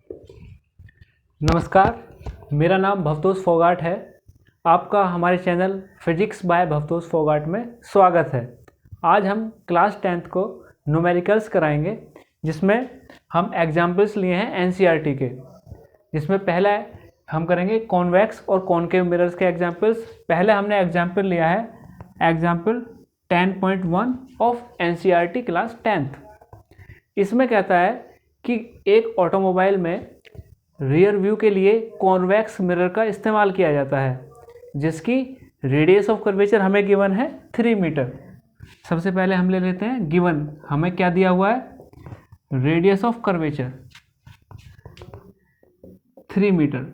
नमस्कार, मेरा नाम भवतोष फोगाट है। आपका हमारे channel physics bye Bhavtosh Phogat में स्वागत है। आज हम क्लास 10th को न्यूमेरिकल्स कराएंगे, जिसमें हम एग्जाम्पल्स लिए हैं एनसीईआरटी के। जिसमें पहला हम करेंगे कॉन्वेक्स और कॉनकेव मिरर्स के एग्जाम्पल्स। पहले हमने एग्जाम्पल लिया है example 10.1 of NCERT class 10th। इसमें कहता है कि एक ऑटोमोबाइल में रियर व्यू के लिए कॉन्वेक्स मिरर का इस्तेमाल किया जाता है, जिसकी रेडियस ऑफ कर्वेचर हमें गिवन है 3 मीटर। सबसे पहले हम ले लेते हैं गिवन, हमें क्या दिया हुआ है, रेडियस ऑफ कर्वेचर 3 मीटर।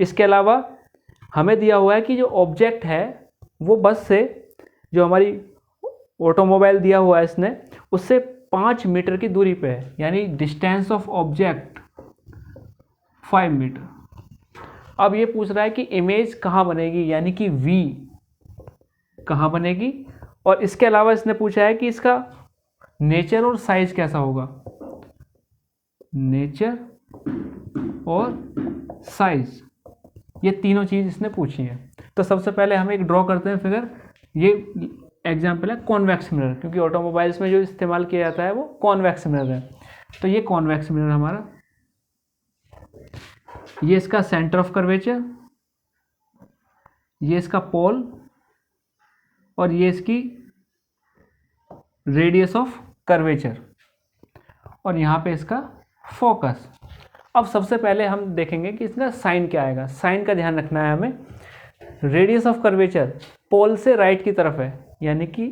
इसके अलावा हमें दिया हुआ है कि जो ऑब्जेक्ट है वो बस से, जो हमारी ऑटोमोबाइल दिया हुआ है इसने, उससे 5 मीटर की दूरी पे है, यानी डिस्टेंस ऑफ ऑब्जेक्ट 5 मीटर। अब ये पूछ रहा है कि इमेज कहाँ बनेगी, यानी कि V कहाँ बनेगी। और इसके अलावा इसने पूछा है कि इसका नेचर और साइज कैसा होगा, नेचर और साइज, ये तीनों चीज़ इसने पूछी है। तो सबसे पहले हम एक ड्रॉ करते हैं फिगर। ये एग्जाम्पल है कॉन्वेक्स मिरर, क्योंकि ऑटोमोबाइल्स में जो इस्तेमाल किया जाता है वो कॉन्वेक्स मिरर है। तो ये कॉन्वेक्स मिरर हमारा, ये इसका सेंटर ऑफ कर्वेचर, ये इसका पोल, और ये इसकी रेडियस ऑफ कर्वेचर, और यहाँ पे इसका फोकस। अब सबसे पहले हम देखेंगे कि इसका साइन क्या आएगा। साइन का ध्यान रखना है हमें। रेडियस ऑफ कर्वेचर पोल से राइट की तरफ है, यानी कि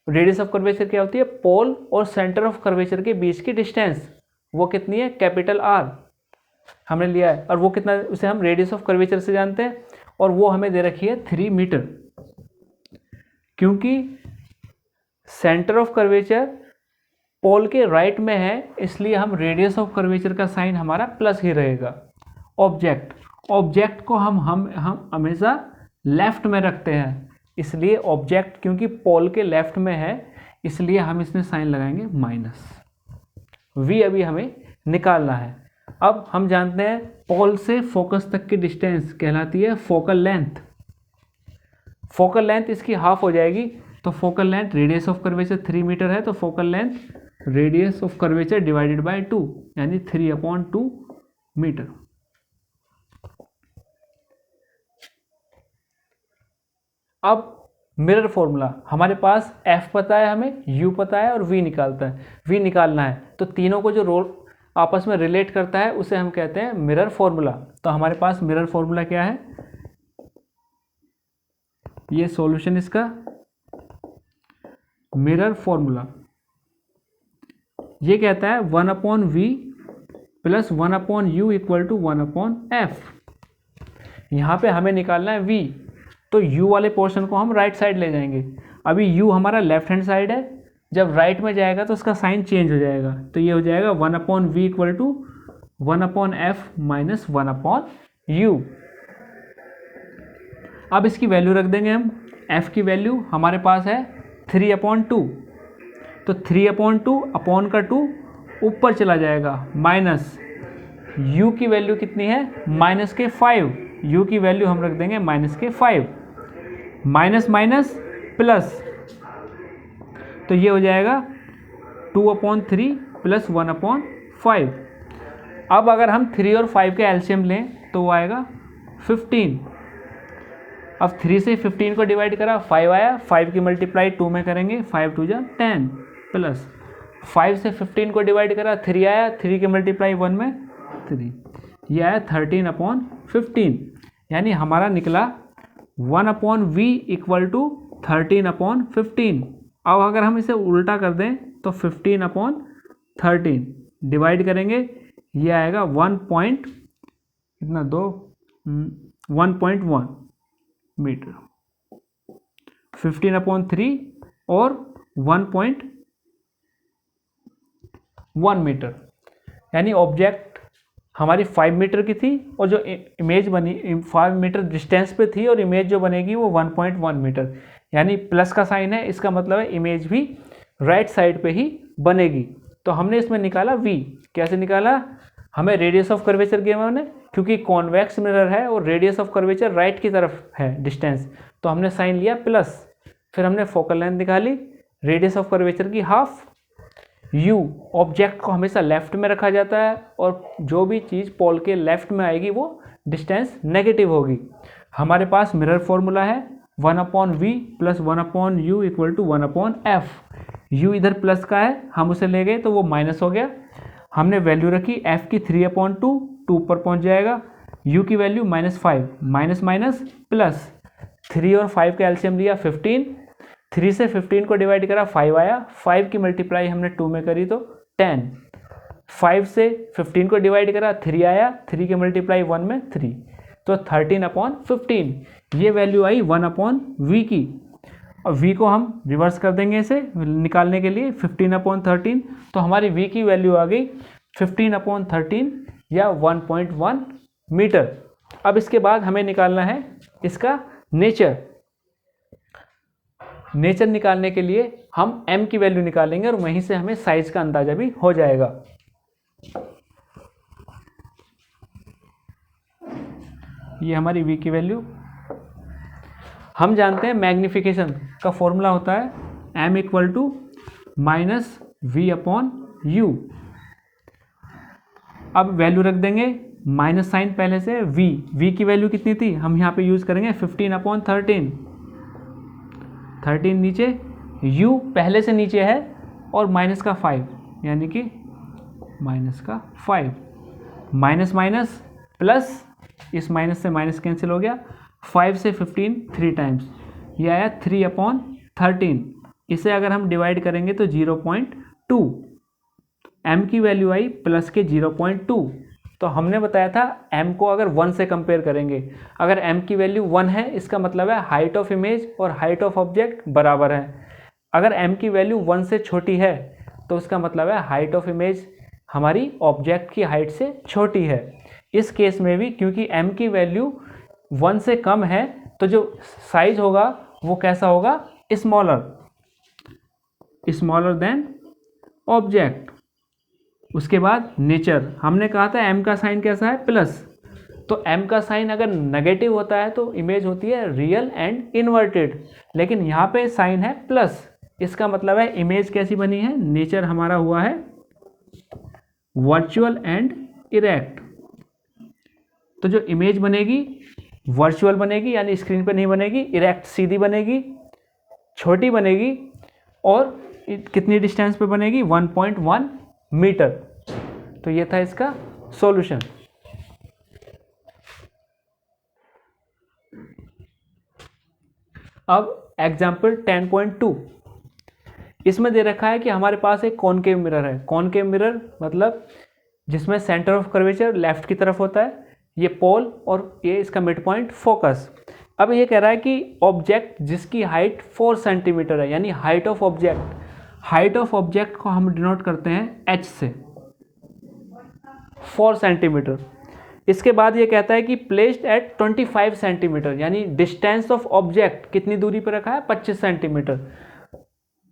रेडियस ऑफ कर्वेचर क्या होती है, पोल और सेंटर ऑफ कर्वेचर के बीच की डिस्टेंस, वो कितनी है, कैपिटल R हमने लिया है। और वो कितना, उसे हम रेडियस ऑफ कर्वेचर से जानते हैं, और वो हमें दे रखी है 3 मीटर। क्योंकि सेंटर ऑफ कर्वेचर पोल के राइट में है, इसलिए हम रेडियस ऑफ कर्वेचर का साइन हमारा प्लस ही रहेगा। ऑब्जेक्ट को हम हमेशा लेफ्ट में रखते हैं, इसलिए ऑब्जेक्ट क्योंकि पोल के लेफ्ट में है, इसलिए हम इसमें साइन लगाएंगे माइनस। V अभी हमें निकालना है। अब हम जानते हैं पोल से फोकस तक की डिस्टेंस कहलाती है फोकल लेंथ। फोकल लेंथ इसकी हाफ हो जाएगी, तो focal length radius of curvature 3 metre है, तो focal length radius of curvature divided by 2, यानी 3/2 मीटर। अब मिरर फॉर्मूला, हमारे पास F पता है, हमें U पता है, और V निकालना है। तो तीनों को जो रोल आपस में रिलेट करता है उसे हम कहते हैं मिरर फॉर्मूला। तो हमारे पास मिरर फॉर्मूला क्या है, ये सॉल्यूशन इसका मिरर फॉर्मूला, ये कहता है 1/V + 1/U = 1/F। यहाँ पे हमें निकालना है V, तो U वाले पोर्शन को हम राइट साइड ले जाएंगे। अभी U हमारा लेफ्ट हैंड साइड है, जब राइट में जाएगा तो उसका साइन चेंज हो जाएगा, तो ये हो जाएगा 1/V = 1/F - 1/U। अब इसकी वैल्यू रख देंगे हम। F की वैल्यू हमारे पास है 3/2, तो 3/2 अपॉन का 2 ऊपर चला जाएगा, माइनस U की वैल्यू कितनी है, -5। U की वैल्यू हम रख देंगे -5, माइनस माइनस प्लस, तो ये हो जाएगा 2/3 + 1/5। अब अगर हम 3 और 5 के एलसीएम लें तो वो आएगा 15। अब 3 से 15 को डिवाइड करा, 5 आया, 5 की मल्टीप्लाई 2 में करेंगे, 5 2 जा 10, प्लस 5 से 15 को डिवाइड करा, 3 आया, 3 की मल्टीप्लाई 1 में 3, ये आया 13/15। यानी हमारा निकला 1/V = 13/15। अब अगर हम इसे उल्टा कर दें तो 15/13 डिवाइड करेंगे, ये आएगा 1.1 मीटर। 15/3 और 1.1 मीटर, यानी ऑब्जेक्ट हमारी 5 मीटर की थी, और जो इमेज बनी 5 मीटर डिस्टेंस पे थी, और इमेज जो बनेगी वो 1.1 मीटर, यानी प्लस का साइन है, इसका मतलब है इमेज भी राइट साइड पे ही बनेगी। तो हमने इसमें निकाला V। कैसे निकाला, हमें रेडियस ऑफ कर्वेचर गिवन है क्योंकि कॉन्वेक्स मिरर है और रेडियस ऑफ कर्वेचर राइट की तरफ है डिस्टेंस, तो हमने साइन लिया प्लस, फिर हमने फोकल लेंथ निकाली रेडियस ऑफ कर्वेचर की हाफ। u ऑब्जेक्ट को हमेशा लेफ्ट में रखा जाता है और जो भी चीज़ पोल के लेफ्ट में आएगी वो डिस्टेंस नेगेटिव होगी। हमारे पास मिरर फॉर्मूला है 1/v plus 1/u equal to 1/f। u इधर प्लस का है, हम उसे ले गए तो वो माइनस हो गया। हमने वैल्यू रखी f की 3/2, 2 पर पहुंच जाएगा। u की वैल्यू -5, माइनस माइनस प्लस, 3 और 5 का एलसीएम लिया 15, 3 से 15 को डिवाइड करा 5 आया, 5 की मल्टीप्लाई हमने 2 में करी तो 10, 5 से 15 को डिवाइड करा 3 आया, 3 की मल्टीप्लाई 1 में 3, तो 13/15 ये वैल्यू आई 1/v की। और v को हम रिवर्स कर देंगे इसे निकालने के लिए 15/13, तो हमारी v की वैल्यू आ गई 15/13 या 1.1 मीटर। अब इसके बाद हमें निकालना है इसका नेचर। नेचर निकालने के लिए हम m की वैल्यू निकालेंगे और वहीं से हमें साइज का अंदाजा भी हो जाएगा। ये हमारी v की वैल्यू। हम जानते हैं मैग्निफिकेशन का फॉर्मूला होता है m इक्वल टू -v/u। अब वैल्यू रख देंगे, माइनस साइन पहले से v की वैल्यू कितनी थी, हम यहाँ पे यूज़ करेंगे 15/13, 13 नीचे, u पहले से नीचे है और माइनस का 5 यानी कि माइनस का 5, माइनस माइनस प्लस, इस माइनस से माइनस कैंसिल हो गया, 5 से 15 3 टाइम्स, ये आया 3/13। इसे अगर हम डिवाइड करेंगे तो 0.2, m की वैल्यू आई प्लस के 0.2। तो हमने बताया था m को अगर 1 से कंपेयर करेंगे, अगर m की वैल्यू 1 है इसका मतलब है हाइट ऑफ इमेज और हाइट ऑफ ऑब्जेक्ट बराबर है। अगर m की वैल्यू 1 से छोटी है तो उसका मतलब है हाइट ऑफ इमेज हमारी ऑब्जेक्ट की हाइट से छोटी है। इस केस में भी क्योंकि m की वैल्यू 1 से कम है तो जो साइज होगा वो कैसा होगा, स्मॉलर देन ऑब्जेक्ट। उसके बाद नेचर, हमने कहा था m का साइन कैसा है, प्लस, तो m का साइन अगर नेगेटिव होता है तो इमेज होती है रियल एंड इन्वर्टेड, लेकिन यहाँ पे साइन है प्लस, इसका मतलब है इमेज कैसी बनी है, नेचर हमारा हुआ है वर्चुअल एंड इरेक्ट। तो जो इमेज बनेगी वर्चुअल बनेगी यानी स्क्रीन पे नहीं बनेगी, इरेक्ट सीधी बनेगी, छोटी बनेगी और कितनी डिस्टेंस पे बनेगी, 1.1 मीटर। तो ये था इसका सॉल्यूशन। अब एग्जाम्पल 10.2, इसमें दे रखा है कि हमारे पास एक कॉनकेव मिरर है। कॉनकेव मिरर मतलब जिसमें सेंटर ऑफ कर्वेचर लेफ्ट की तरफ होता है, ये पोल और ये इसका मिड पॉइंट फोकस। अब ये कह रहा है कि ऑब्जेक्ट जिसकी हाइट 4 सेंटीमीटर है, यानी हाइट ऑफ ऑब्जेक्ट को हम डिनोट करते हैं h से, 4 सेंटीमीटर। इसके बाद ये कहता है कि प्लेस्ड एट 25 सेंटीमीटर, यानी डिस्टेंस ऑफ ऑब्जेक्ट कितनी दूरी पर रखा है, 25 सेंटीमीटर।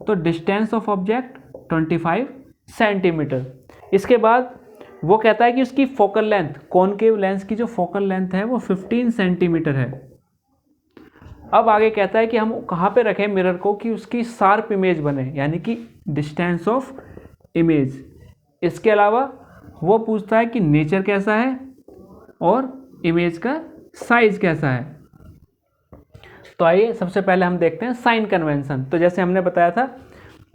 तो डिस्टेंस ऑफ ऑब्जेक्ट 25 सेंटीमीटर। इसके बाद वो कहता है कि उसकी फोकल लेंथ, कॉनकेव लेंस की जो फोकल लेंथ है वो 15 सेंटीमीटर है। अब आगे कहता है कि हम कहाँ पे रखें मिरर को कि उसकी शार्प इमेज बने, यानी कि डिस्टेंस ऑफ इमेज। इसके अलावा वो पूछता है कि नेचर कैसा है और इमेज का साइज कैसा है। तो आइए सबसे पहले हम देखते हैं साइन कन्वेंशन। तो जैसे हमने बताया था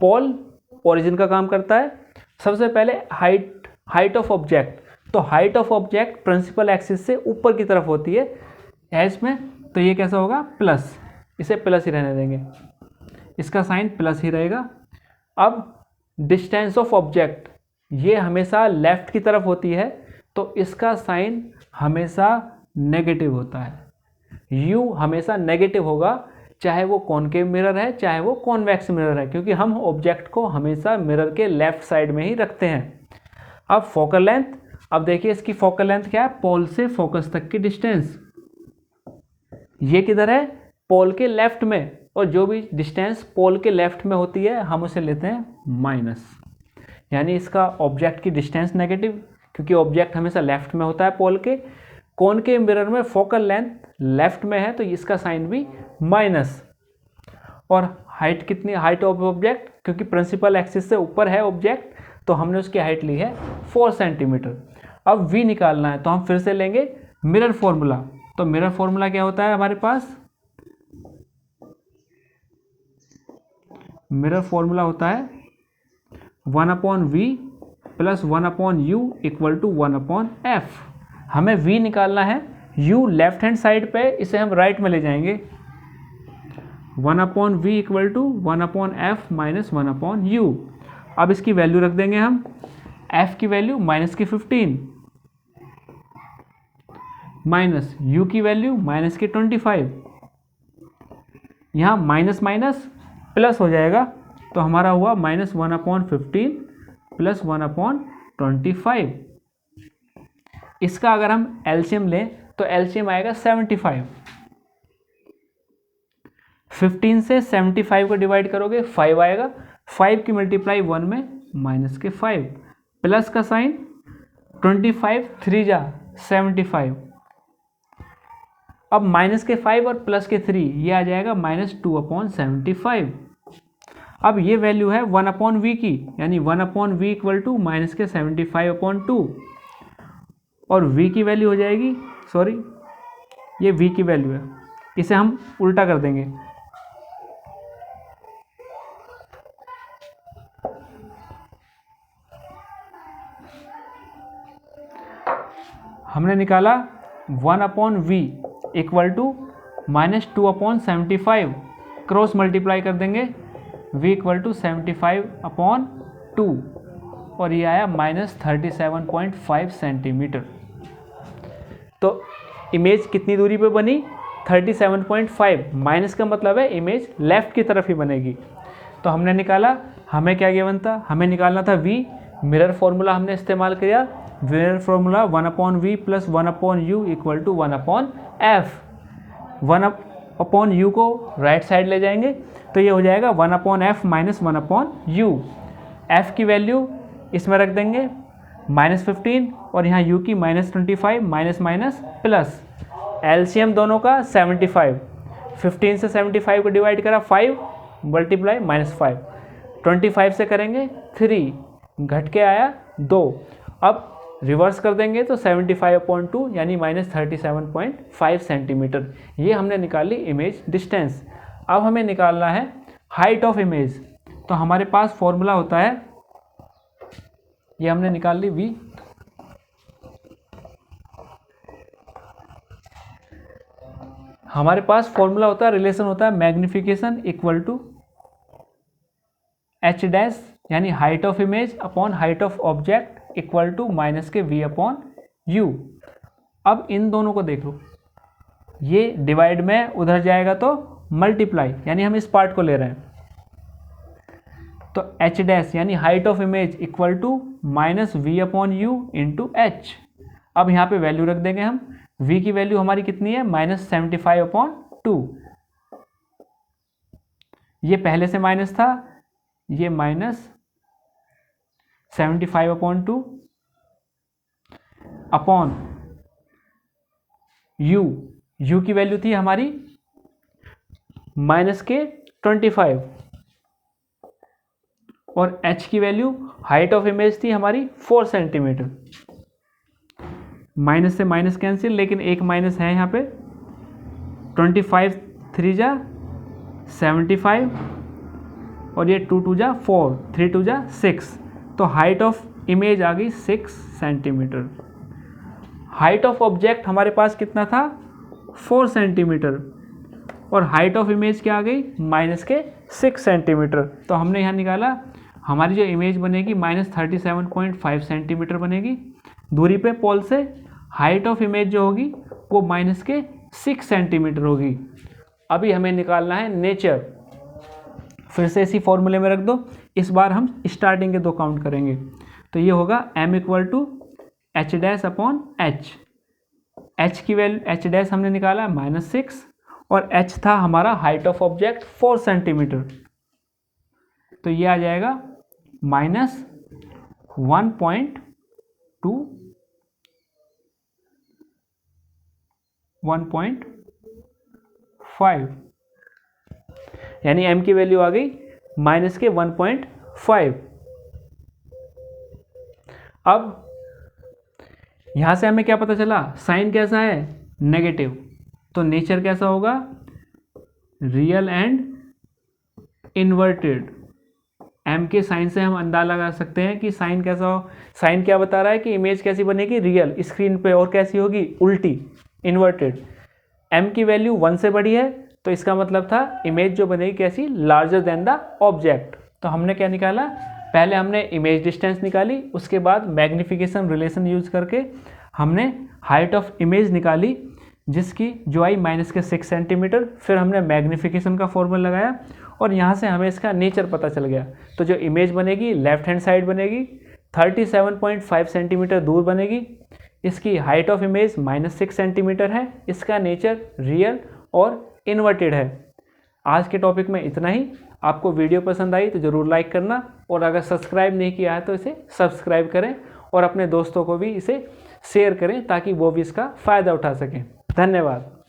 पोल ओरिजिन का काम करता है। सबसे पहले हाइट ऑफ ऑब्जेक्ट, तो height of object principal axis से ऊपर की तरफ होती है एच में, तो ये कैसा होगा, प्लस, इसे प्लस ही रहने देंगे, इसका साइन प्लस ही रहेगा। अब डिस्टेंस ऑफ ऑब्जेक्ट ये हमेशा लेफ्ट की तरफ होती है, तो इसका साइन हमेशा नेगेटिव होता है। यू हमेशा नेगेटिव होगा, चाहे वो कॉनकेव मिरर है चाहे वो कॉन्वेक्स मिरर है, क्योंकि हम ऑब्जेक्ट को हमेशा मिरर के लेफ्ट साइड में ही रखते हैं। अब फोकल लेंथ, अब देखिए इसकी फोकल लेंथ क्या है, पोल से फोकस तक की डिस्टेंस, ये किधर है, पोल के लेफ्ट में, और जो भी डिस्टेंस पोल के लेफ्ट में होती है हम उसे लेते हैं माइनस, यानी इसका ऑब्जेक्ट की डिस्टेंस नेगेटिव क्योंकि ऑब्जेक्ट हमेशा लेफ्ट में होता है पोल के। कोन के मिरर में फोकल लेंथ लेफ्ट में है तो इसका साइन भी माइनस। और हाइट कितनी, हाइट ऑफ ऑब्जेक्ट, क्योंकि प्रिंसिपल एक्सिस से ऊपर है ऑब्जेक्ट तो हमने उसकी हाइट ली है 4 सेंटीमीटर। अब v निकालना है तो हम फिर से लेंगे मिरर फॉर्मूला। तो मिरर फॉर्मूला क्या होता है हमारे पास, मिरर फॉर्मूला होता है 1/v plus 1/u equal to 1/f। हमें v निकालना है, u लेफ्ट हैंड साइड पे, इसे हम राइट में ले जाएंगे। 1/v equal to 1/f minus 1/u। अब इसकी वैल्यू रख देंगे हम, f की वैल्यू माइनस की 15 माइनस u की वैल्यू माइनस की 25। यहाँ माइनस माइनस प्लस हो जाएगा तो हमारा हुआ माइनस 1/15 प्लस 1/25। इसका अगर हम एलसीएम लें तो एलसीएम आएगा 75। 15 से 75 को डिवाइड करोगे 5 आएगा, 5 की मल्टीप्लाई 1 में माइनस के 5 प्लस का साइन 25 3 जा 75। अब माइनस के 5 और प्लस के 3 ये आ जाएगा माइनस 2/75। अब ये वैल्यू है 1/v की, यानी 1/v इक्वल टू माइनस के 75/2 और v की वैल्यू हो जाएगी, सॉरी ये v की वैल्यू है, इसे हम उल्टा कर देंगे। हमने निकाला 1/v equal to minus 2/75, cross multiply कर देंगे, v इक्वल टू 75/2 और ये आया माइनस 37.5 सेंटीमीटर। तो इमेज कितनी दूरी पे बनी, 37.5। माइनस का मतलब है इमेज लेफ्ट की तरफ ही बनेगी। तो हमने निकाला, हमें क्या गिवन था, हमें निकालना था v। मिरर फॉर्मूला हमने इस्तेमाल किया, mirror formula 1/v plus 1/u equal to 1/f। 1/u को राइट साइड ले जाएंगे तो ये हो जाएगा 1/f माइनस 1/u। f की वैल्यू इसमें रख देंगे -15 और यहाँ u की -25, माइनस माइनस प्लस, एलसीएम दोनों का 75। 15 से 75 को डिवाइड करा 5 मल्टीप्लाई -5, 25 से करेंगे 3, घट के आया 2। अब रिवर्स कर देंगे तो 75/2 यानी माइनस 37.5 सेंटीमीटर। ये हमने निकाली इमेज डिस्टेंस। अब हमें निकालना है हाइट ऑफ इमेज। तो हमारे पास फॉर्मूला होता है, ये हमने निकाल ली v। हमारे पास फॉर्मूला होता है, रिलेशन होता है magnification equal to h dash, यानी height of image upon height of object equal to minus के v/u। अब इन दोनों को देख लो, ये डिवाइड में उधर जाएगा तो मल्टीप्लाई, यानी हम इस पार्ट को ले रहे हैं। तो h डैश यानी height of image equal to minus v/u into h। अब यहाँ पे वैल्यू रख देंगे हम, v की वैल्यू हमारी कितनी है, -75/2। ये पहले से माइनस था, ये -75/2 अपॉन u। u की वैल्यू थी हमारी माइनस के 25 और h की वैल्यू, हाइट ऑफ इमेज थी हमारी 4 सेंटीमीटर। माइनस से माइनस कैंसिल, लेकिन एक माइनस है यहाँ पे। 25 3 जा 75 और ये 2 2 जा 4, 3 2 जा 6। तो हाइट ऑफ इमेज आ गई 6 सेंटीमीटर। हाइट ऑफ ऑब्जेक्ट हमारे पास कितना था, 4 सेंटीमीटर और हाइट ऑफ इमेज क्या आ गई, माइनस के 6 सेंटीमीटर। तो हमने यहाँ निकाला, हमारी जो इमेज बनेगी -37.5 सेंटीमीटर बनेगी दूरी पे पोल से। हाइट ऑफ इमेज जो होगी वो माइनस के 6 सेंटीमीटर होगी। अभी हमें निकालना है नेचर। फिर से इसी फॉर्मूले में रख दो, इस बार हम स्टार्टिंग के 2 काउंट करेंगे। तो ये होगा m equal to h dash upon h। h की वैल्यू, h डैश हमने निकाला -6 और h था हमारा हाइट ऑफ ऑब्जेक्ट 4 सेंटीमीटर। तो ये आ जाएगा -1.2 1.5, यानी m की वैल्यू आ गई माइनस के 1.5। अब यहाँ से हमें क्या पता चला, साइन कैसा है, नेगेटिव, तो नेचर कैसा होगा, रियल एंड इन्वर्टेड। m के साइन से हम अंदाजा लगा सकते हैं कि साइन कैसा हो। साइन क्या बता रहा है कि इमेज कैसी बनेगी, रियल स्क्रीन पे, और कैसी होगी, उल्टी, इन्वर्टेड। m की वैल्यू 1 से बड़ी है, तो इसका मतलब था इमेज जो बनेगी कैसी, लार्जर देन द ऑब्जेक्ट। तो हमने क्या निकाला, पहले हमने इमेज डिस्टेंस निकाली, उसके बाद मैग्नीफिकेशन रिलेशन यूज करके हमने हाइट ऑफ इमेज निकाली, जिसकी जो आई माइनस के 6 सेंटीमीटर। फिर हमने मैग्नीफिकेशन का फॉर्मूला लगाया और यहाँ से हमें इसका नेचर पता चल गया। तो जो इमेज बनेगी लेफ्ट हैंड साइड बनेगी, 37.5 सेंटीमीटर दूर बनेगी। इसकी हाइट ऑफ इमेज -6 सेंटीमीटर है। इसका नेचर रियल और इन्वर्टेड है। आज के टॉपिक में इतना ही। आपको वीडियो पसंद आई तो ज़रूर लाइक करना, और अगर सब्सक्राइब नहीं किया है तो इसे सब्सक्राइब करें और अपने दोस्तों को भी इसे शेयर करें ताकि वो भी इसका फ़ायदा उठा सकें। धन्यवाद।